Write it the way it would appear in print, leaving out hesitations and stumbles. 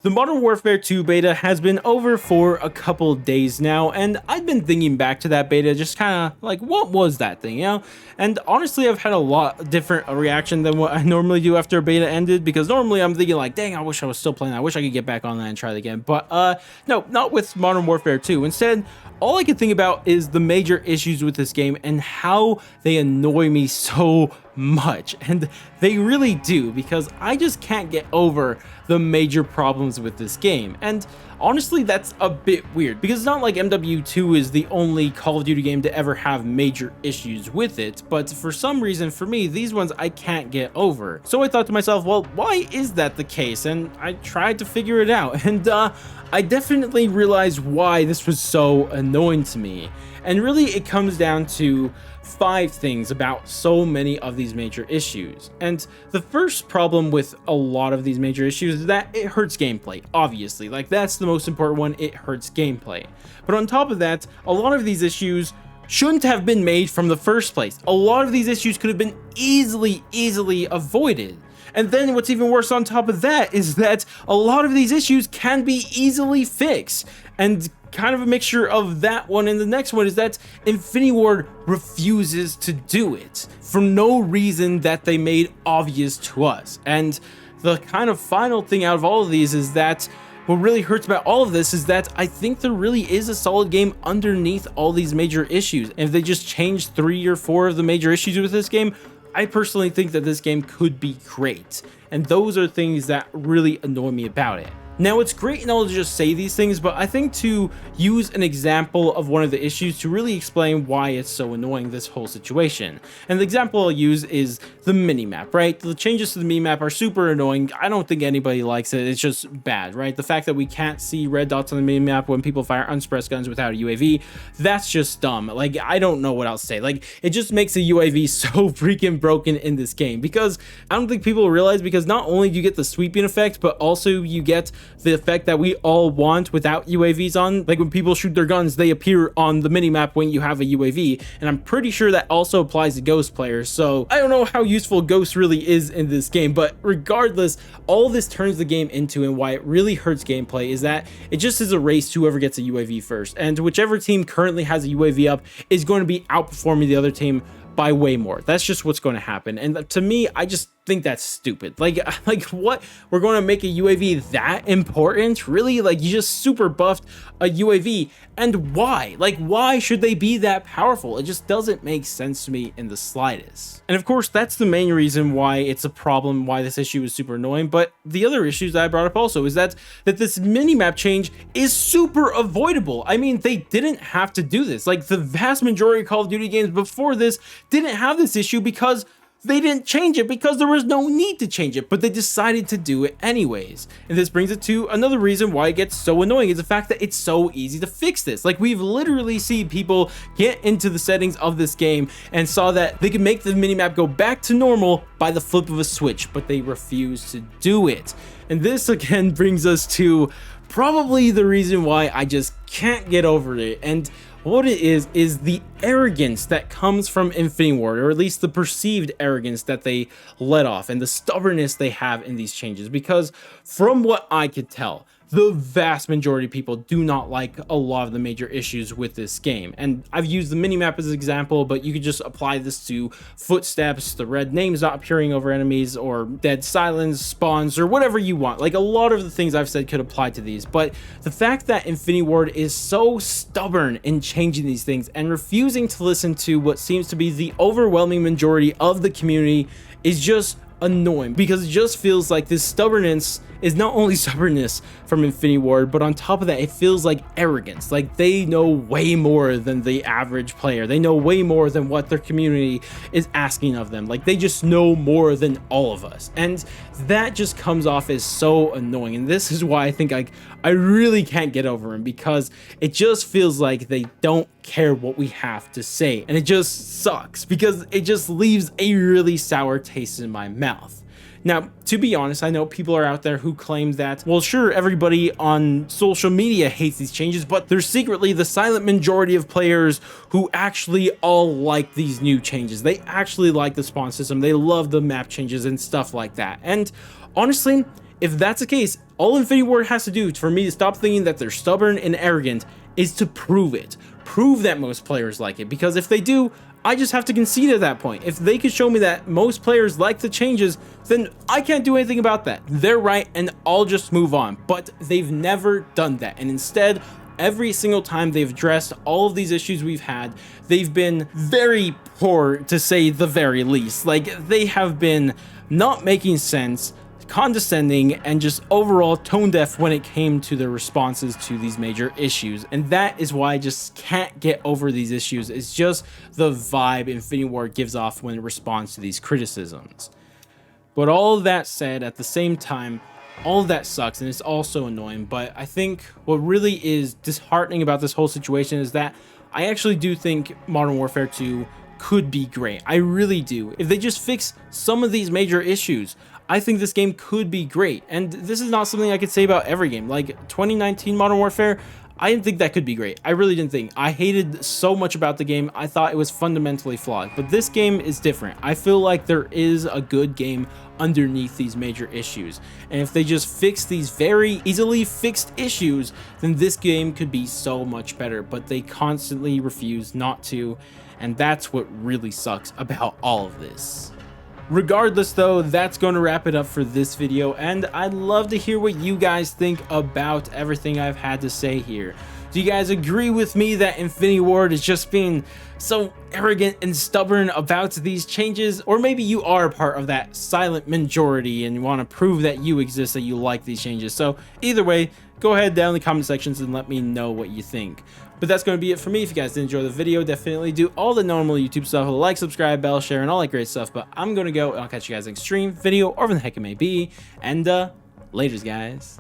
The Modern Warfare 2 beta has been over for a couple days now, and I've been thinking back to that beta, just kind of like, what was that thing, you know? And honestly, I've had a lot different reaction than what I normally do after a beta ended, because normally I'm thinking like, dang, I wish I was still playing that. I wish I could get back on that and try it again. But no, not with Modern Warfare 2. Instead, all I can think about is the major issues with this game and how they annoy me so much. And they really do, because I just can't get over the major problems with this game. And honestly, that's a bit weird, because it's not like MW2 is the only Call of Duty game to ever have major issues with it, but for some reason, for me, these ones I can't get over. So I thought to myself, well, why is that the case? And I tried to figure it out, and I definitely realized why this was so annoying to me. And really, it comes down to 5 things about so many of these major issues. And the first problem with a lot of these major issues is that it hurts gameplay, obviously. Like, that's the most important one, it hurts gameplay. But on top of that, a lot of these issues shouldn't have been made from the first place. A lot of these issues could have been easily avoided. And then what's even worse on top of that is that a lot of these issues can be easily fixed. And kind of a mixture of that one and the next one is that Infinity Ward refuses to do it for no reason that they made obvious to us. And the kind of final thing out of all of these is that what really hurts about all of this is that I think there really is a solid game underneath all these major issues. And if they just changed 3 or 4 of the major issues with this game, I personally think that this game could be great. And those are things that really annoy me about it. Now, it's great and all to just say these things, but I think to use an example of one of the issues to really explain why it's so annoying, this whole situation. And the example I'll use is the minimap, right? The changes to the minimap are super annoying. I don't think anybody likes it. It's just bad, right? The fact that we can't see red dots on the minimap when people fire unsuppressed guns without a UAV, that's just dumb. Like, I don't know what else to say. Like, it just makes a UAV so freaking broken in this game, because I don't think people realize, because not only do you get the sweeping effect, but also you get the effect that we all want without UAVs on. Like, when people shoot their guns, they appear on the minimap when you have a UAV, and I'm pretty sure that also applies to Ghost players. So I don't know how useful Ghost really is in this game, but regardless, all this turns the game into, and why it really hurts gameplay, is that it just is a race to whoever gets a UAV first, and whichever team currently has a UAV up is going to be outperforming the other team by way more. That's just what's going to happen. And to me, I just think that's stupid. Like what? We're going to make a UAV that important? Really? Like, you just super buffed a UAV, and why? Like, why should they be that powerful? It just doesn't make sense to me in the slightest. And of course, that's the main reason why it's a problem, why this issue is super annoying. But the other issues that I brought up also is that this minimap change is super avoidable. I mean, they didn't have to do this. Like, the vast majority of Call of Duty games before this didn't have this issue because they didn't change it, because there was no need to change it, but they decided to do it anyways. And this brings it to another reason why it gets so annoying, is the fact that it's so easy to fix this. Like, we've literally seen people get into the settings of this game and saw that they could make the minimap go back to normal by the flip of a switch, but they refuse to do it. And this again brings us to probably the reason why I just can't get over it. And what it is the arrogance that comes from Infinity Ward, or at least the perceived arrogance that they let off, and the stubbornness they have in these changes. Because from what I could tell, the vast majority of people do not like a lot of the major issues with this game. And I've used the minimap as an example, but you could just apply this to footsteps, the red names not appearing over enemies, or dead silence, spawns, or whatever you want. Like, a lot of the things I've said could apply to these, but the fact that Infinity Ward is so stubborn in changing these things and refusing to listen to what seems to be the overwhelming majority of the community is just annoying, because it just feels like this stubbornness is not only stubbornness from Infinity Ward, but on top of that, it feels like arrogance. Like, they know way more than the average player. They know way more than what their community is asking of them. Like, they just know more than all of us. And that just comes off as so annoying. And this is why I think I really can't get over him, because it just feels like they don't care what we have to say. And it just sucks, because it just leaves a really sour taste in my mouth. Now, to be honest, I know people are out there who claim that, well, sure, everybody on social media hates these changes, but there's secretly the silent majority of players who actually all like these new changes. They actually like the spawn system. They love the map changes and stuff like that. And honestly, if that's the case, all Infinity Ward has to do for me to stop thinking that they're stubborn and arrogant is to prove it. Prove that most players like it, because if they do, I just have to concede at that point. If they could show me that most players like the changes, then I can't do anything about that. They're right and I'll just move on. But they've never done that. And instead, every single time they've addressed all of these issues we've had, they've been very poor, to say the very least. Like, they have been not making sense, condescending, and just overall tone deaf when it came to their responses to these major issues. And that is why I just can't get over these issues. It's just the vibe Infinity Ward gives off when it responds to these criticisms. But all of that said, at the same time, all of that sucks and it's also annoying. But I think what really is disheartening about this whole situation is that I actually do think Modern Warfare 2 could be great. I really do. If they just fix some of these major issues, I think this game could be great. And this is not something I could say about every game. Like 2019 Modern Warfare, I didn't think that could be great. I really didn't think. I hated so much about the game. I thought it was fundamentally flawed. But this game is different. I feel like there is a good game underneath these major issues. And if they just fix these very easily fixed issues, then this game could be so much better. But they constantly refuse not to. And that's what really sucks about all of this. Regardless though, that's going to wrap it up for this video, and I'd love to hear what you guys think about everything I've had to say here. Do you guys agree with me that Infinity Ward is just being so arrogant and stubborn about these changes? Or maybe you are part of that silent majority and you want to prove that you exist, that you like these changes. So either way, go ahead down in the comment sections and let me know what you think. But that's going to be it for me. If you guys did enjoy the video, definitely do all the normal YouTube stuff, like, subscribe, bell, share, and all that great stuff. But I'm going to go and I'll catch you guys next stream, video, or whatever the heck it may be. And laters, guys.